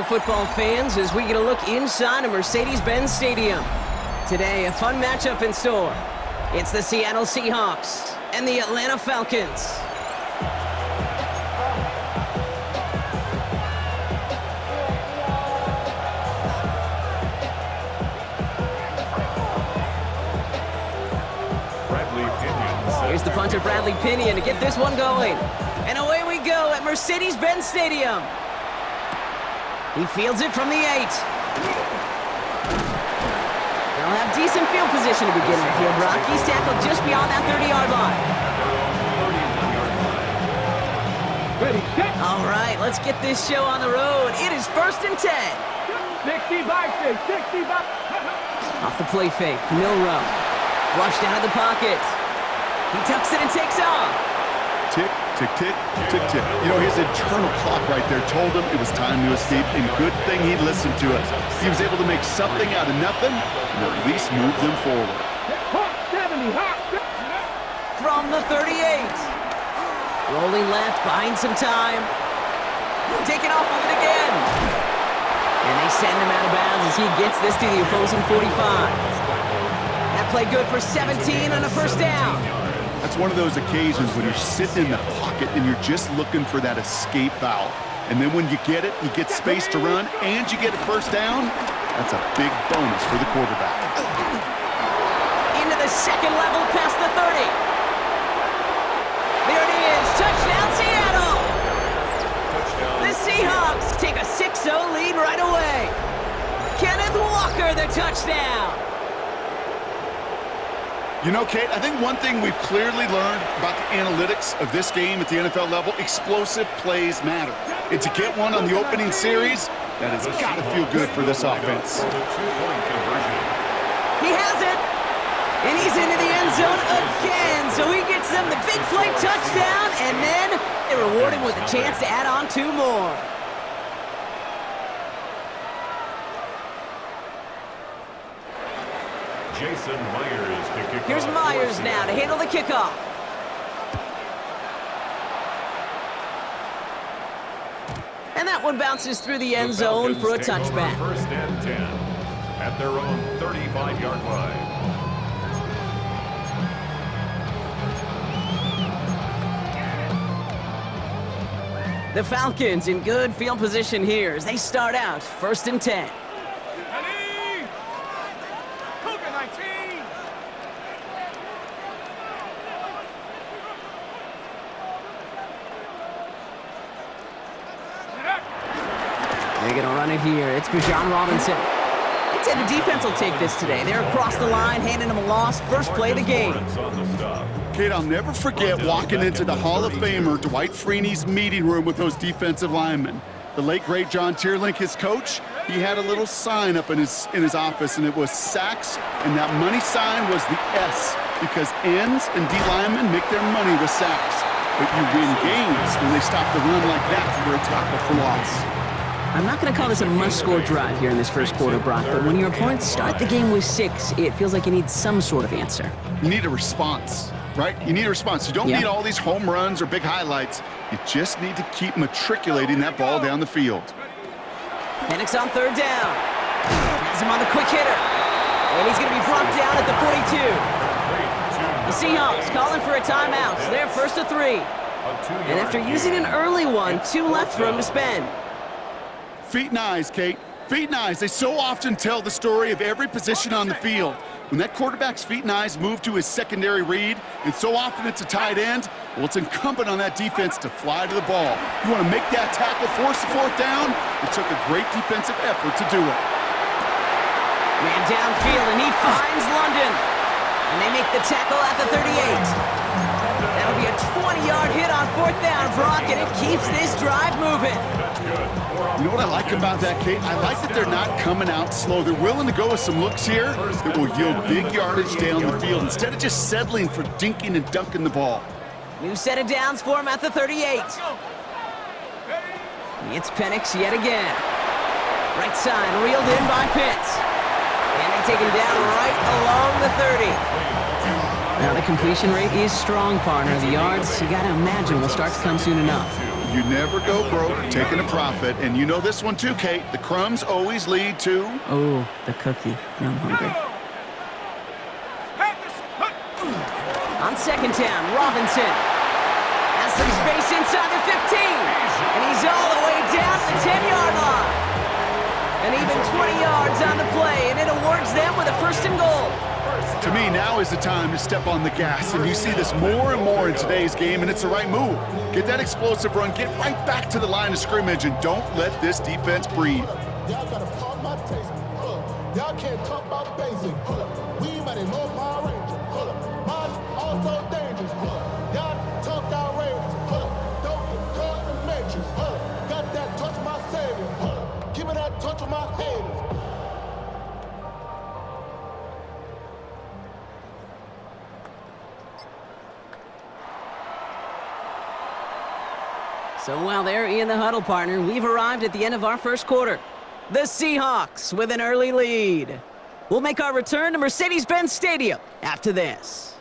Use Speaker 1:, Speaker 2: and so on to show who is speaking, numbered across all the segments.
Speaker 1: Football fans, as we get a look inside a Mercedes-Benz Stadium. Today, a fun matchup in store. It's the Seattle Seahawks and the Atlanta Falcons. Here's the punter, Bradley Pinion, to get this one going. And away we go at Mercedes-Benz Stadium. He fields it from the 8. They'll have decent field position to begin with here, Brock. He's tackled just beyond that 30-yard line. All right, let's get this show on the road. It is 1st and 10.
Speaker 2: 60 by 6, 60 by...
Speaker 1: Off the play fake, Milrow. Flushed out of the pocket. He tucks it and takes off.
Speaker 3: Tick, tick, tick, tick, tick. You know, his internal clock right there told him it was time to escape, and good thing he listened to it. He was able to make something out of nothing and at least move them forward.
Speaker 1: From the 38. Rolling left, buying some time. Taking off with it again. And they send him out of bounds as he gets this to the opposing 45. That play good for 17 on a first down.
Speaker 3: That's one of those occasions when you're sitting in the pocket and you're just looking for that escape valve. And then when you get it, you get space to run, and you get a first down. That's a big bonus for the quarterback.
Speaker 1: Into the second level past the 30. There it is. Touchdown, Seattle. The Seahawks take a 6-0 lead right away. Kenneth Walker, the touchdown.
Speaker 3: You know, Kate, I think one thing we've clearly learned about the analytics of this game at the NFL level, explosive plays matter. And to get one on the opening series, that has got to feel good for this offense.
Speaker 1: He has it, and he's into the end zone again. So he gets them the big play touchdown, and then they reward him with a chance to add on 2 more. Here's Myers now to handle the kickoff. And that one bounces through the end zone for a touchback.
Speaker 4: 1st and 10 at their own 35-yard line.
Speaker 1: The Falcons in good field position here as they start out 1st and 10. They're going to run it here. It's Bijan Robinson. I'd say the defense will take this today. They're across the line, handing them a loss. First play of the game.
Speaker 3: Kate, I'll never forget walking into the Hall of Famer Dwight Freeney's meeting room with those defensive linemen. The late, great John Tierlink, his coach, he had a little sign up in his office, and it was sacks, and that money sign was the S, because ends and D linemen make their money with sacks. But you win games when they stop the run like that for a tackle for loss.
Speaker 1: I'm not going to call this a must-score drive here in this first quarter, Brock, but when your opponents start the game with 6, it feels like you need some sort of answer.
Speaker 3: You need a response, right? You need a response. You don't need all these home runs or big highlights. You just need to keep matriculating that ball down the field.
Speaker 1: Penix on 3rd down. Has him on the quick hitter. And he's going to be brought down at the 42. The Seahawks calling for a timeout. So they're 1st to 3. And after using an early one, 2 left for him to spend.
Speaker 3: Feet and eyes, Kate. Feet and eyes. They so often tell the story of every position on the field. When that quarterback's feet and eyes move to his secondary read, and so often it's a tight end, well, it's incumbent on that defense to fly to the ball. You want to make that tackle, force the 4th down? It took a great defensive effort to do it.
Speaker 1: Man downfield, and he finds London. And they make the tackle at the 38. That'll be a 20-yard hit on 4th down, Brock, and it keeps this drive moving.
Speaker 3: You know what I like about that, Kate? I like that they're not coming out slow. They're willing to go with some looks here that will yield big yardage down the field instead of just settling for dinking and dunking the ball.
Speaker 1: New set of downs for him at the 38. It's Penix yet again. Right side, reeled in by Pitts. And they take him down right along the 30. Now, the completion rate is strong, partner. The yards, you got to imagine, will start to come soon enough.
Speaker 3: You never go broke taking a profit, and you know this one too, Kate. The crumbs always lead to...
Speaker 1: Oh, the cookie. Now I'm hungry. On second down, Robinson has some space inside the 15, and he's all the way down to the 10-yard line. And even 20 yards on the play, and it awards them with a 1st and goal.
Speaker 3: To me, now is the time to step on the gas, and you see this more and more in today's game, and it's the right move. Get that explosive run, get right back to the line of scrimmage, and don't let this defense breathe.
Speaker 5: Y'all gotta pop my taste. Y'all can't talk about basic. We might in no Power Ranger. Mine also dangerous. Y'all talk outrageous. Don't get caught in the matrix. Got that touch of my savior. Give me that touch of my haters.
Speaker 1: So while they're in the huddle, partner, we've arrived at the end of our first quarter. The Seahawks with an early lead. We'll make our return to Mercedes-Benz Stadium after this.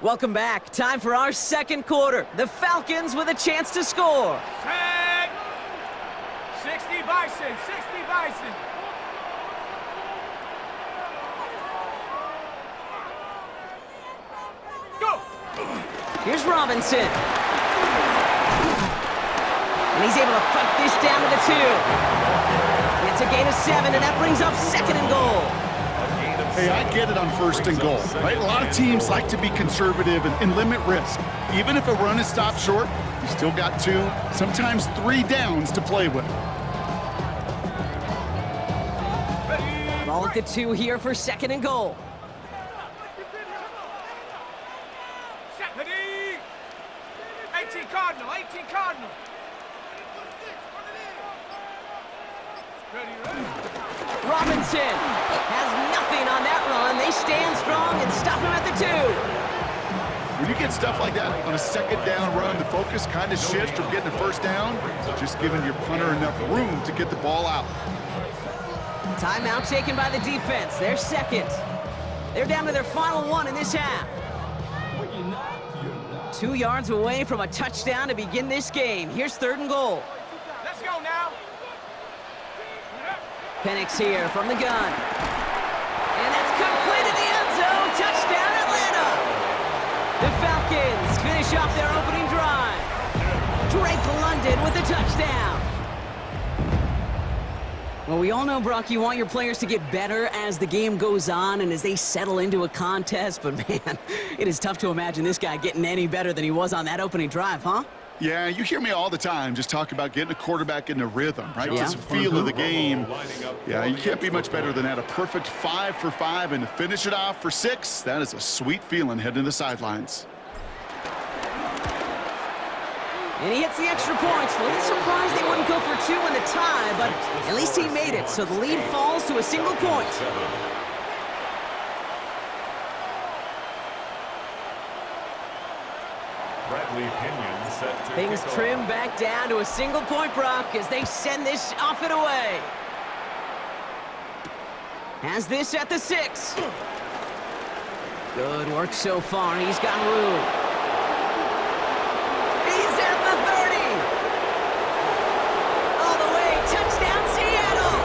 Speaker 1: Welcome back. Time for our second quarter. The Falcons with a chance to score.
Speaker 2: Set. 60 Bison, 60 Bison. Go.
Speaker 1: Here's Robinson. And he's able to fight this down to the 2. It's a gain of 7, and that brings up 2nd and goal.
Speaker 3: Hey, I get it on 1st and goal, right? A lot of teams like to be conservative and limit risk. Even if a run is stopped short, you still got 2, sometimes 3 downs to play with.
Speaker 1: Ball at the 2 here for 2nd and goal.
Speaker 2: Set. Ready. 18 Cardinal, 18 Cardinal. Ready, ready.
Speaker 1: Robinson has nothing on that run. They stand strong and stop him at the 2.
Speaker 3: When you get stuff like that on a 2nd down run, the focus kind of shifts from getting a 1st down to just giving your punter enough room to get the ball out.
Speaker 1: Timeout taken by the defense. They're 2nd. They're down to their final 1 in this half. 2 yards away from a touchdown to begin this game. Here's 3rd and goal.
Speaker 2: Let's go now.
Speaker 1: Penix here from the gun. And that's complete in the end zone. Touchdown, Atlanta. The Falcons finish off their opening drive. Drake London with the touchdown. Well, we all know, Brock, you want your players to get better as the game goes on and as they settle into a contest. But, man, it is tough to imagine this guy getting any better than he was on that opening drive, huh?
Speaker 3: Yeah, you hear me all the time just talk about getting a quarterback in a rhythm, right?
Speaker 1: Yeah.
Speaker 3: Just feel of the game. Yeah, you can't be much better than that. A perfect 5 for 5, and to finish it off for 6, that is a sweet feeling heading to the sidelines.
Speaker 1: And he hits the extra points. A little surprised they wouldn't go for 2 in the tie, but at least he made it, so the lead falls to a single point. Things trim back down to a single point, Brock, as they send this off and away. Has this at the 6. Good work so far. He's got room. He's at the 30. All the way. Touchdown, Seattle.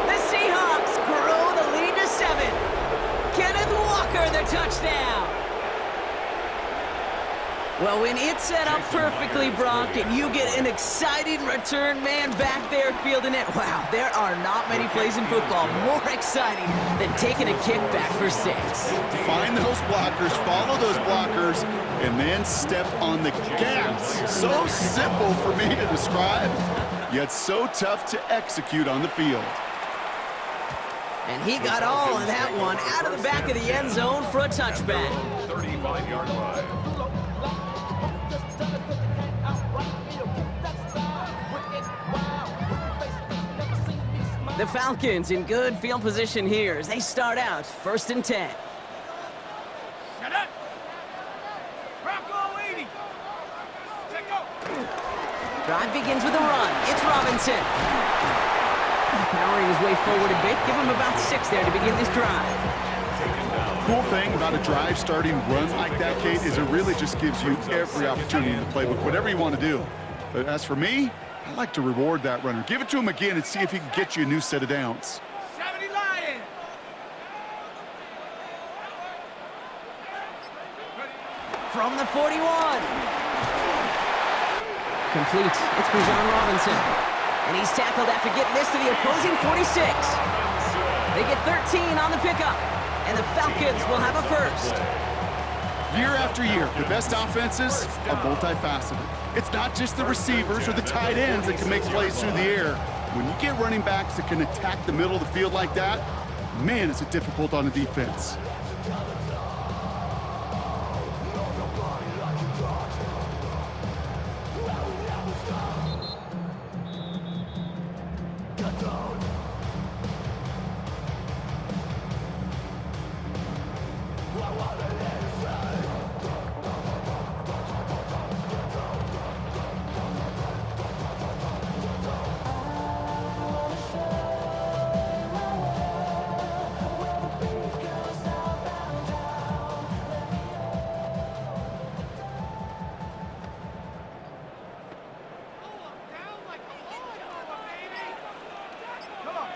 Speaker 1: The Seahawks grow the lead to 7. Kenneth Walker, the touchdown. Well, when it's set up perfectly, Brock, and you get an exciting return man back there fielding it, wow, there are not many plays in football more exciting than taking a kickback for 6.
Speaker 3: Find those blockers, follow those blockers, and then step on the gas. So simple for me to describe, yet so tough to execute on the field.
Speaker 1: And he got all of that one out of the back of the end zone for a touchback.
Speaker 4: 35-yard line.
Speaker 1: The Falcons in good field position here as they start out 1st and 10.
Speaker 2: Shut up. Bronco 80. Check go.
Speaker 1: Drive begins with a run. It's Robinson. Powering his way forward a bit. Give him about 6 there to begin this drive.
Speaker 3: Cool thing about a drive starting run like that, Kate, is it really just gives you every opportunity in the playbook, whatever you want to do. But as for me, I like to reward that runner. Give it to him again and see if he can get you a new set of downs.
Speaker 2: 70 Lions.
Speaker 1: From the 41. Complete. It's Bijan Robinson. And he's tackled after getting this to the opposing 46. They get 13 on the pickup. And the Falcons will have a first.
Speaker 3: Year after year, the best offenses are multifaceted. It's not just the receivers or the tight ends that can make plays through the air. When you get running backs that can attack the middle of the field like that, man, is it difficult on the defense.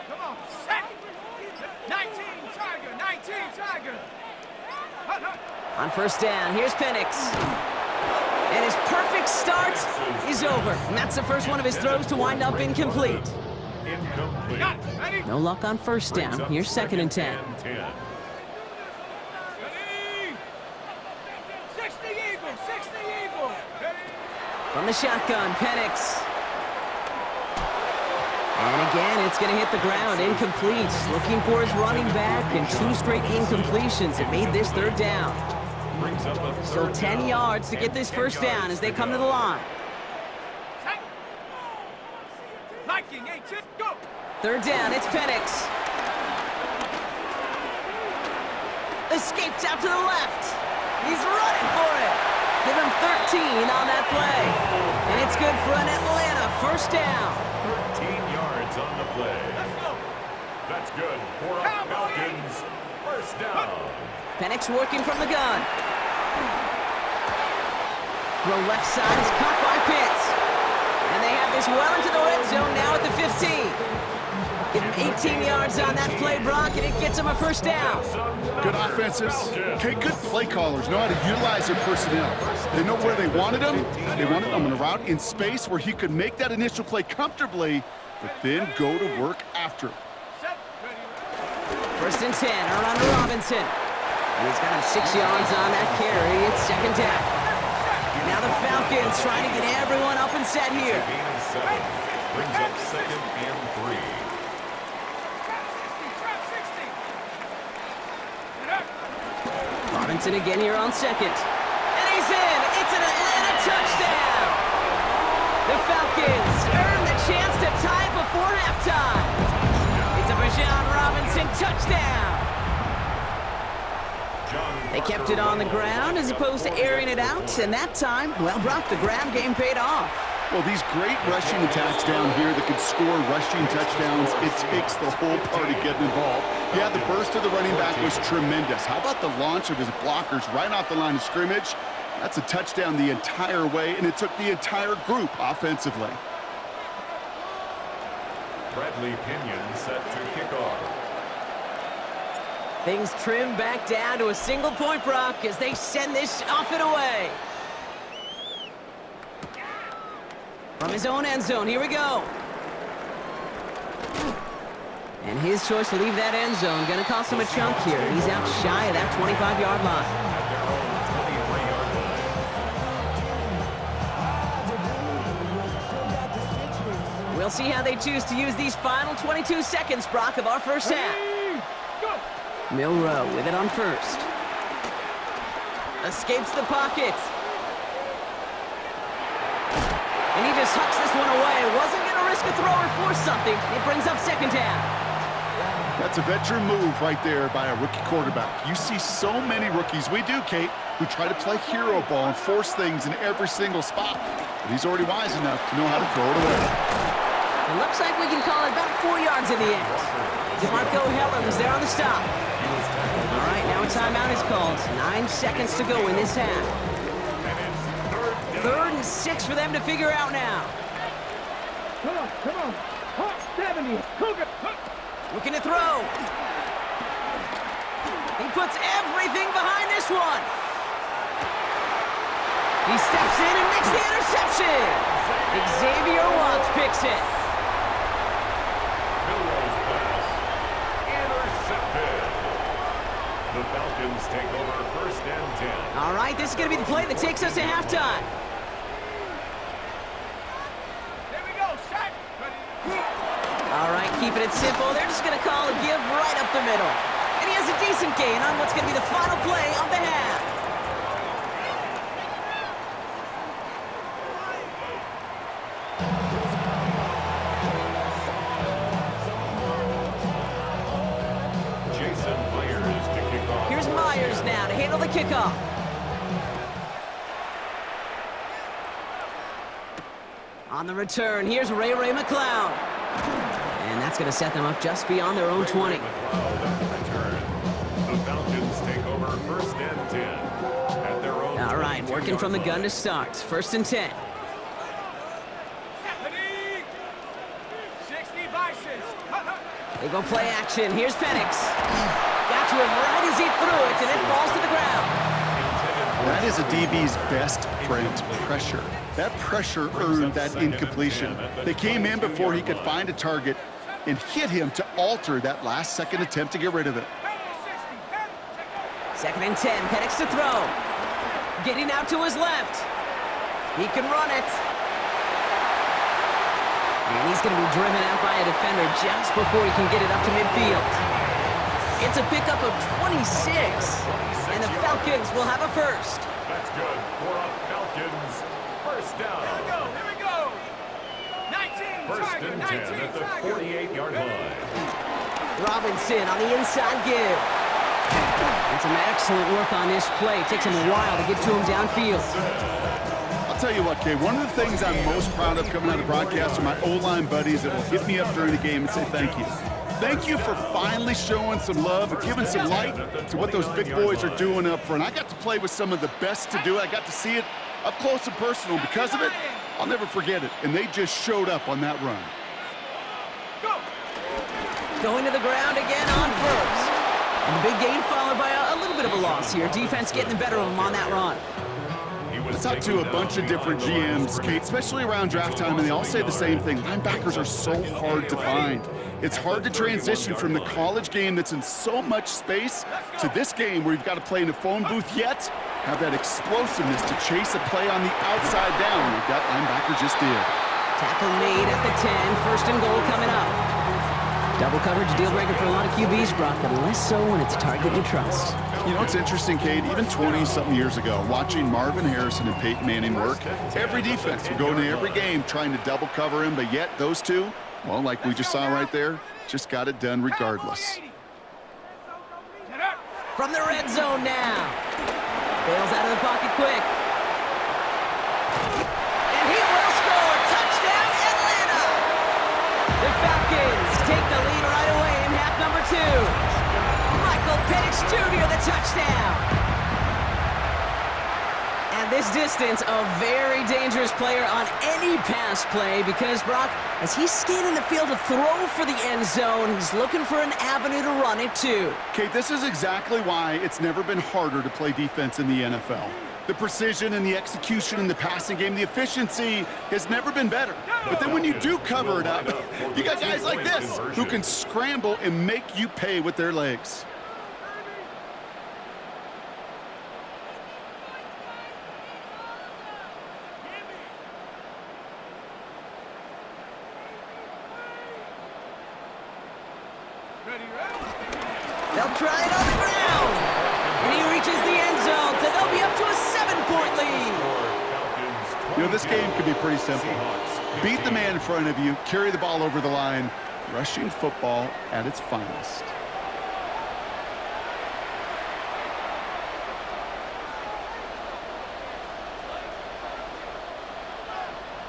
Speaker 2: Come on, set. 19 Tiger, 19 Tiger.
Speaker 1: On first down, here's Penix. And his perfect start is over. And that's the first one of his throws to wind up incomplete.
Speaker 4: Incomplete.
Speaker 1: No luck on first down. Here's second and 10.
Speaker 2: Ready? 60 Eagle, 60 Eagle. Ready?
Speaker 1: From the shotgun, Penix. And again, it's going to hit the ground, incomplete. Looking for his running back, and 2 straight incompletions. It made this third down. Still 10 yards to get this first down as they come to the line.
Speaker 2: Set. Viking, 8, go.
Speaker 1: Third down, it's Penix. Escapes out to the left. He's running for it. Give him 13 on that play. And it's good for an Atlanta first down.
Speaker 4: 13 yards on the play.
Speaker 2: Let's go.
Speaker 4: That's good for our Falcons. First down.
Speaker 1: Penix working from the gun. Throw left side is caught by Pitts. And they have this well into the red zone now at the 15. Give him 18 yards on that play, Brock, and it gets him a first down.
Speaker 3: Good offenses. Okay, good play callers know how to utilize their personnel. They know where they wanted them. They wanted them on a route in space where he could make that initial play comfortably, but then go to work after.
Speaker 2: Set. Ready.
Speaker 1: First and 10, around to Robinson. And he's got him 6 yards on that carry. It's second down. Now the Falcons trying to get everyone up and set here.
Speaker 4: Gain of 7. Brings up second and 3.
Speaker 2: Trap 60. Get up.
Speaker 1: Robinson again here on second. And he's in. It's an Atlanta touchdown. The Falcons earn the chance to tie before halftime. It's a Bijan Robinson touchdown. They kept it on the ground as opposed to airing it out, and that time, well, Brock, the ground game paid off.
Speaker 3: Well, these great rushing attacks down here that can score rushing touchdowns, it takes the whole party getting involved. Yeah, the burst of the running back was tremendous. How about the launch of his blockers right off the line of scrimmage? That's a touchdown the entire way, and it took the entire group offensively.
Speaker 4: Bradley Pinion set to kick off.
Speaker 1: Things trim back down to a single point, Brock, as they send this off and away. From his own end zone, here we go. And his choice to leave that end zone going to cost him a chunk here. He's out shy of that 25-yard line.
Speaker 4: At their own 23-yard line.
Speaker 1: We'll see how they choose to use these final 22 seconds, Brock, of our first half. Milrow with it on first. Escapes the pocket. And he just hucks this one away. Wasn't going to risk a throw or force something. It brings up second down.
Speaker 3: That's a veteran move right there by a rookie quarterback. You see so many rookies, we do, Kate, who try to play hero ball and force things in every single spot. But he's already wise enough to know how to throw it away.
Speaker 1: It looks like we can call it about 4 yards in the end. DeMarco Hellams there on the stop. All right, now a timeout is called. 9 seconds to go in this half. 3rd and 6 for them to figure out now.
Speaker 2: Come on. Hawk 70. Cougar.
Speaker 1: Looking to throw. He puts everything behind this one. He steps in and makes the interception. Xavier Watts picks it.
Speaker 4: Milroe's pass. Intercepted. The Falcons take over 1st and 10.
Speaker 1: All right, this is going to be the play that takes us to halftime.
Speaker 2: There we go. Sack. Ready.
Speaker 1: All right, keeping it simple. They're just going to call a give right up the middle. And he has a decent gain on what's going to be the final play of the half.
Speaker 4: Jason Myers to kick off.
Speaker 1: Here's Myers now to handle the kickoff. On the return, here's Ray McLeod. And that's going to set them up just beyond their own 20.
Speaker 4: McLeod at the return. The Falcons take over 1st and 10 at their own.
Speaker 1: All right, working from the gun to start. 1st and 10.
Speaker 2: 60 vices.
Speaker 1: They go play action. Here's Penix. Got to him right as he threw it, and it falls to the ground.
Speaker 3: That is a DB's best friend, pressure. That pressure earned that incompletion. They came in before he could find a target and hit him to alter that last-second attempt to get rid of it.
Speaker 1: 2nd and 10. Penix to throw. Getting out to his left. He can run it. And he's going to be driven out by a defender just before he can get it up to midfield. It's a pickup of 26. And the Falcons will have a first.
Speaker 4: That's good for a Falcons 1st down.
Speaker 2: Here we go. 19.
Speaker 4: 1st and 10 at the 48-yard line.
Speaker 1: Robinson on the inside give. And some excellent work on this play. Takes him a while to get to him downfield.
Speaker 3: I'll tell you what, Kay, one of the things I'm most proud of coming out of the broadcast are my O-line buddies that will hit me up during the game and say thank you. Thank you for finally showing some love and giving some light to what those big boys are doing up front. I got to play with some of the best to do it. I got to see it up close and personal. Because of it, I'll never forget it. And they just showed up on that run.
Speaker 2: Go.
Speaker 1: Going to the ground again on 1st. And the big gain followed by a little bit of a loss here. Defense getting the better of them on that run.
Speaker 3: I talked to a bunch of different GMs, Kate, especially around draft time, and they all say the same thing. Linebackers are so hard to find. It's hard to transition from the college game that's in so much space to this game where you've got to play in a phone booth, yet have that explosiveness to chase a play on the outside down, like that linebacker just did.
Speaker 1: Tackle made at the 10. 1st and goal coming up. Double coverage deal breaker for a lot of QBs, Brock, but less so when it's a target you trust.
Speaker 3: You know, it's interesting, Kate, even 20-something years ago, watching Marvin Harrison and Peyton Manning work, every defense would go into every game trying to double cover him, but yet those two, well, like we just saw right there, just got it done regardless.
Speaker 1: From the red zone now. Bails out of the pocket quick. And he will score. Touchdown, Atlanta! The Falcons take the lead right away in half number 2. Michael Penix Jr. the touchdown. And this distance, a very dangerous player on any pass play because, Brock, as he's scanning the field to throw for the end zone, he's looking for an avenue to run it too.
Speaker 3: Kate, this is exactly why it's never been harder to play defense in the NFL. The precision and the execution in the passing game, the efficiency has never been better. But then when you do cover it up, you got guys like this who can scramble and make you pay with their legs.
Speaker 1: They'll try it on the ground. And he reaches the end zone, so they'll be up to a 7-point lead.
Speaker 3: You know, this game could be pretty simple. Beat the man in front of you, carry the ball over the line, rushing football at its finest.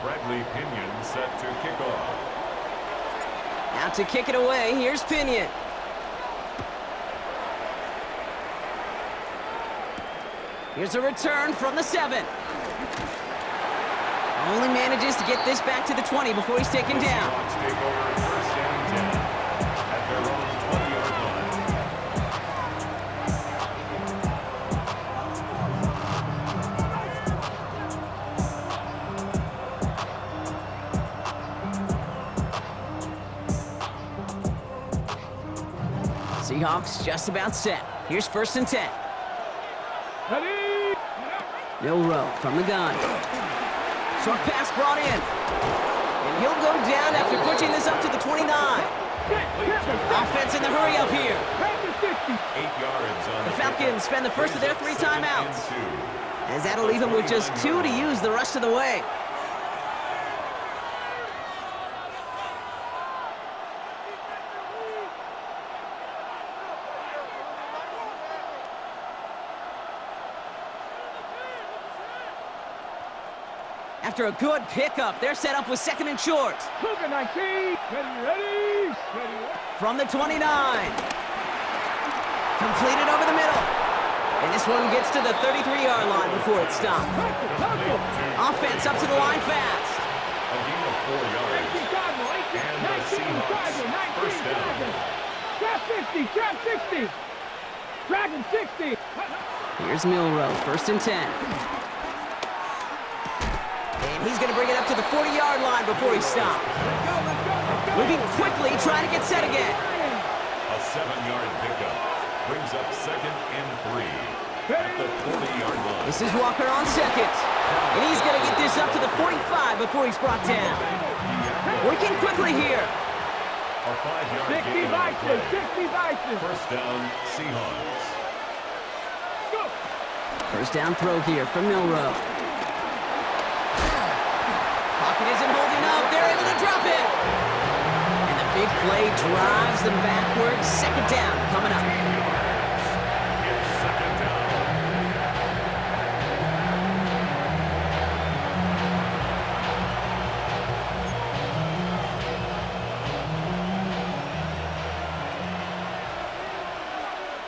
Speaker 4: Bradley Pinion set to kick off.
Speaker 1: Out to kick it away, here's Pinion. Here's a return from the 7. Only manages to get this back to the 20 before he's taken down.
Speaker 4: Seahawks take over first and 10 at their own 20-yard line.
Speaker 1: Seahawks just about set. Here's first and 10. Milroe from the gun. Short pass brought in. And he'll go down after pushing this up to the 29. Offense in the hurry up here.
Speaker 4: 8 yards on
Speaker 1: The Falcons spend the first of their 3 timeouts, as that'll leave them with just 2 to use the rest of the way. After a good pickup, they're set up with 2nd and short.
Speaker 2: Cougar 19. Ready.
Speaker 1: From the 29. Completed over the middle. And this one gets to the 33-yard line before it's stopped. Offense up to the line fast.
Speaker 4: A gain of 4 yards. And the Seahawks first down.
Speaker 2: Trap 50, trap 60. Dragon 60.
Speaker 1: Here's Milroe, first and 10. And he's going to bring it up to the 40-yard line before he stopped. Moving quickly, trying to get set again.
Speaker 4: A 7-yard pickup brings up 2nd and 3 at the 40-yard line.
Speaker 1: This is Walker on 2nd. And he's going to get this up to the 45 before he's brought down. Working quickly here.
Speaker 4: A 5-yard
Speaker 2: 60
Speaker 4: gain on the
Speaker 2: Bison,
Speaker 4: play.
Speaker 2: 60 Bison.
Speaker 4: First down, Seahawks.
Speaker 1: First down throw here from Milroe. Pocket isn't holding up. They're able to drop it. And the big play drives them backwards. 2nd down coming up.
Speaker 4: It's 2nd down.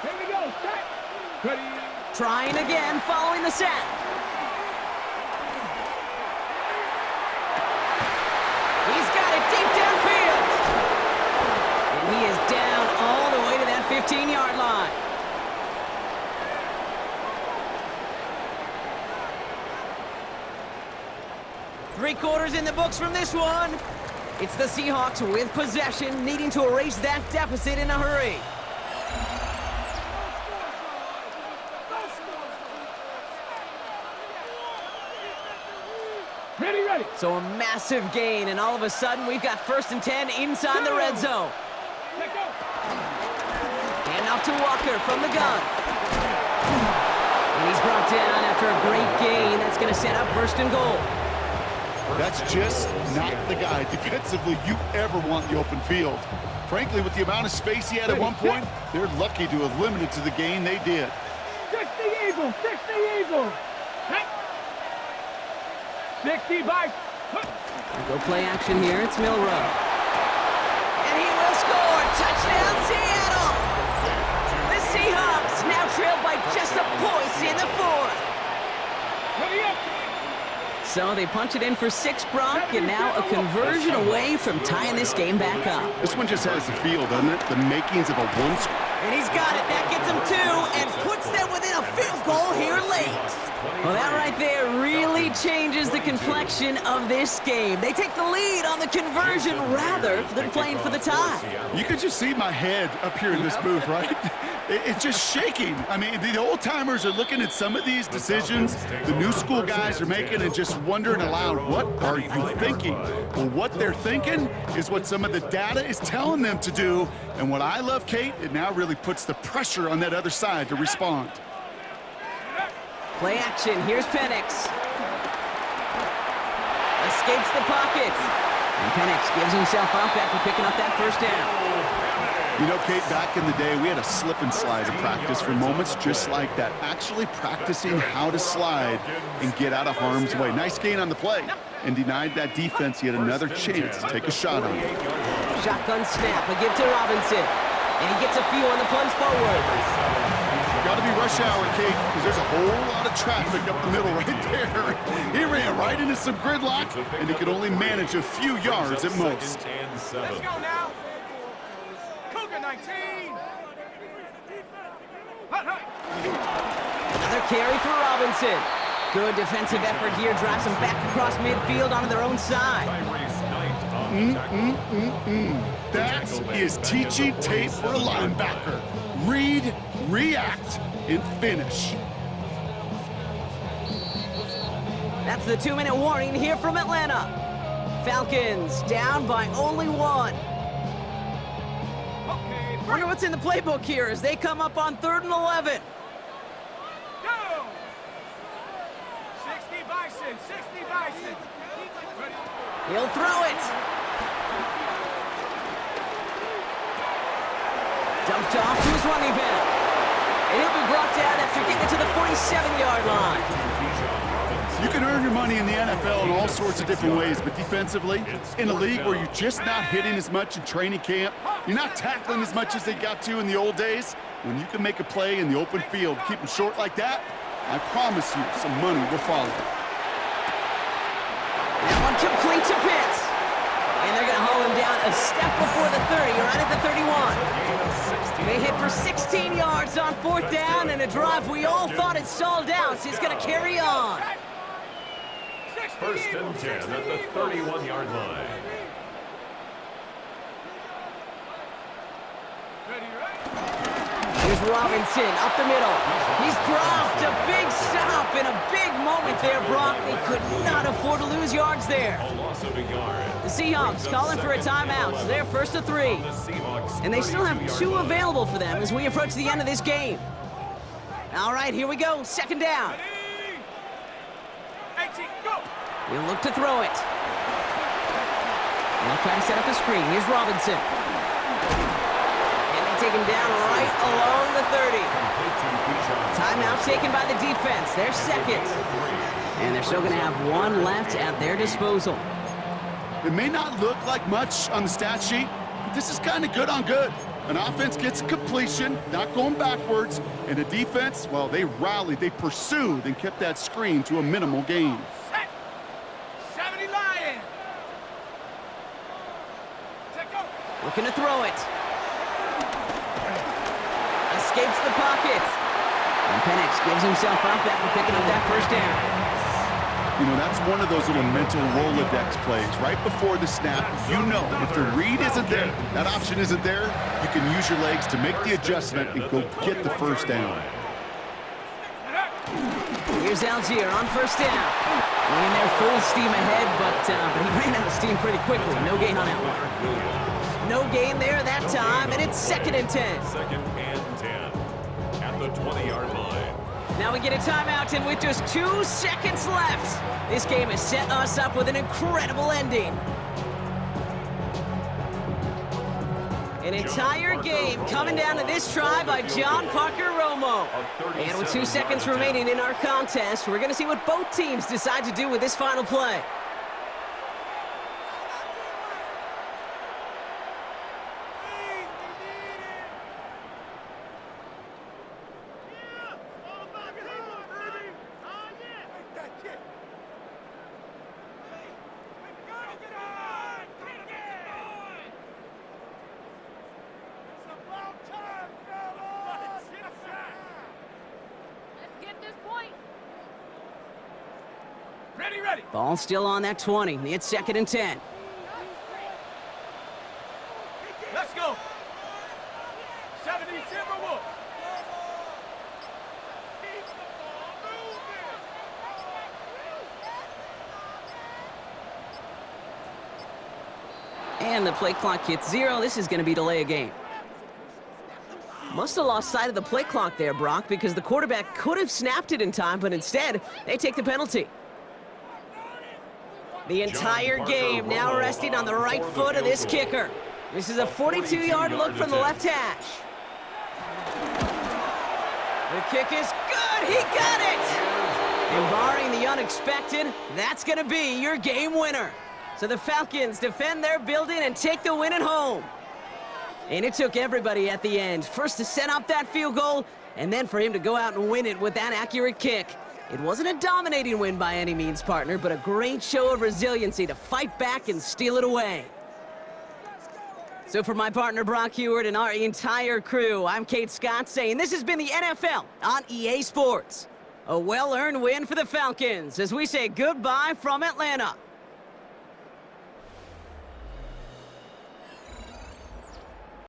Speaker 2: Here we go, set. Ready.
Speaker 1: Trying again following the sack. He's got it deep downfield. And he is down all the way to that 15-yard line. Three-quarters in the books from this one. It's the Seahawks with possession, needing to erase that deficit in a hurry.
Speaker 2: Ready.
Speaker 1: So a massive gain, and all of a sudden we've got first and 10 inside the red zone.
Speaker 2: Let go.
Speaker 1: And off to Walker from the gun. And he's brought down after a great gain. That's going to set up first and goal.
Speaker 3: That's just not the guy defensively you ever want in the open field. Frankly, with the amount of space he had at one point, they're lucky to have limited to the gain they did.
Speaker 2: 60 Eagles, 60 Eagles. 60 Bison.
Speaker 1: Go play action here. It's Milroe. And he will score. Touchdown, Seattle. The Seahawks now trail by just a point in the 4th.
Speaker 2: Ready up.
Speaker 1: So they punch it in for 6, Brock, and now a conversion away from tying this game back up.
Speaker 3: This one just has the feel, doesn't it? The makings of a one-score.
Speaker 1: And he's got it. That gets him 2 and puts them within a field goal here late. Well, that right there really changes the complexion of this game. They take the lead on the conversion rather than playing for the tie.
Speaker 3: You could just see my head up here in this booth, right? It's just shaking. I mean, the old-timers are looking at some of these decisions the new school guys are making and just wondering aloud, what are you thinking? Well, what they're thinking is what some of the data is telling them to do. And what I love, Kate, it now really puts the pressure on that other side to respond.
Speaker 1: Play action. Here's Penix. Escapes the pocket. And Penix gives himself up after picking up that first down.
Speaker 3: You know, Kate, back in the day, we had a slip and slide in practice for moments just like that. Actually practicing how to slide and get out of harm's way. Nice gain on the play, and denied that defense yet another chance to take a shot on it.
Speaker 1: Shotgun snap, a give to Robinson. And he gets a few on the plunge forward.
Speaker 3: Got to be rush hour, Kate, because there's a whole lot of traffic up the middle right there. He ran right into some gridlock, and he could only manage a few yards at most.
Speaker 2: Let's go now. Cougar 19.
Speaker 1: Another carry for Robinson. Good defensive effort here, drives them back across midfield onto their own side.
Speaker 3: That is teaching tape for a linebacker. Read, react, and finish.
Speaker 1: That's the 2-minute warning here from Atlanta. Falcons down by only 1. Wonder what's in the playbook here as they come up on 3rd and 11.
Speaker 2: Go! 60 Bison, 60 Bison.
Speaker 1: He'll throw it. Dumped off to his running back. And he'll be brought down after getting it to the 47-yard line.
Speaker 3: You can earn your money in the NFL in all sorts of different ways, but defensively, in a league where you're just not hitting as much in training camp, you're not tackling as much as they got to in the old days, when you can make a play in the open field, keep them short like that, I promise you some money will follow.
Speaker 1: That one complete to Pitts. And they're going to haul him down a step before the 30, right at the 31. They hit for 16 yards on 4th down, and a drive we all thought had stalled out is going to carry on.
Speaker 4: 1st and 10 at the 31-yard line.
Speaker 1: Here's Robinson up the middle. He's dropped a big stop in a big moment there, Brock. They could not afford to lose yards there.
Speaker 4: A loss of a yard.
Speaker 1: The Seahawks calling for a timeout. So they're 1st and 3. And they still have 2 available for them as we approach the end of this game. All right, here we go. 2nd down.
Speaker 2: 18, go!
Speaker 1: He'll look to throw it. They'll try to set up the screen. Here's Robinson. And they take him down right along the 30. Timeout taken by the defense. They're 2nd. And they're still going to have 1 left at their disposal.
Speaker 3: It may not look like much on the stat sheet, but this is kind of good on good. An offense gets a completion, not going backwards, and a defense, well, they rallied, they pursued, and kept that screen to a minimal gain.
Speaker 2: 70 Lions. Take go.
Speaker 1: Looking to throw it. Escapes the pocket. And Penix gives himself up after picking up that 1st down.
Speaker 3: You know, that's one of those little mental Rolodex plays. Right before the snap, you know if the read isn't there, that option isn't there, you can use your legs to make the adjustment and go get the 1st down.
Speaker 1: Here's Algier on 1st down. Running there full steam ahead, but he ran out of steam pretty quickly. No gain on that one. No gain there that time, and it's 2nd and 10.
Speaker 4: 2nd and 10 at the 20-yard line.
Speaker 1: Now we get a timeout, and with just 2 seconds left, this game has set us up with an incredible ending. An entire game coming down to this try by John Parker Romo. And with 2 seconds remaining in our contest, we're going to see what both teams decide to do with this final play.
Speaker 2: Ready.
Speaker 1: Ball still on that 20. It's 2nd and 10.
Speaker 2: Let's go. 70 Timberwolves.
Speaker 1: And the play clock hits 0. This is going to be delay a game. Must have lost sight of the play clock there, Brock, because the quarterback could have snapped it in time, but instead, they take the penalty. The entire game now resting on the right foot of this kicker. This is a 42-yard look from the left hash. The kick is good. He got it. And barring the unexpected, that's going to be your game winner. So the Falcons defend their building and take the win at home. And it took everybody at the end. First to set up that field goal, and then for him to go out and win it with that accurate kick. It wasn't a dominating win by any means, partner, but a great show of resiliency to fight back and steal it away. So for my partner Brock Heward and our entire crew, I'm Kate Scott saying this has been the NFL on EA Sports. A well-earned win for the Falcons as we say goodbye from Atlanta.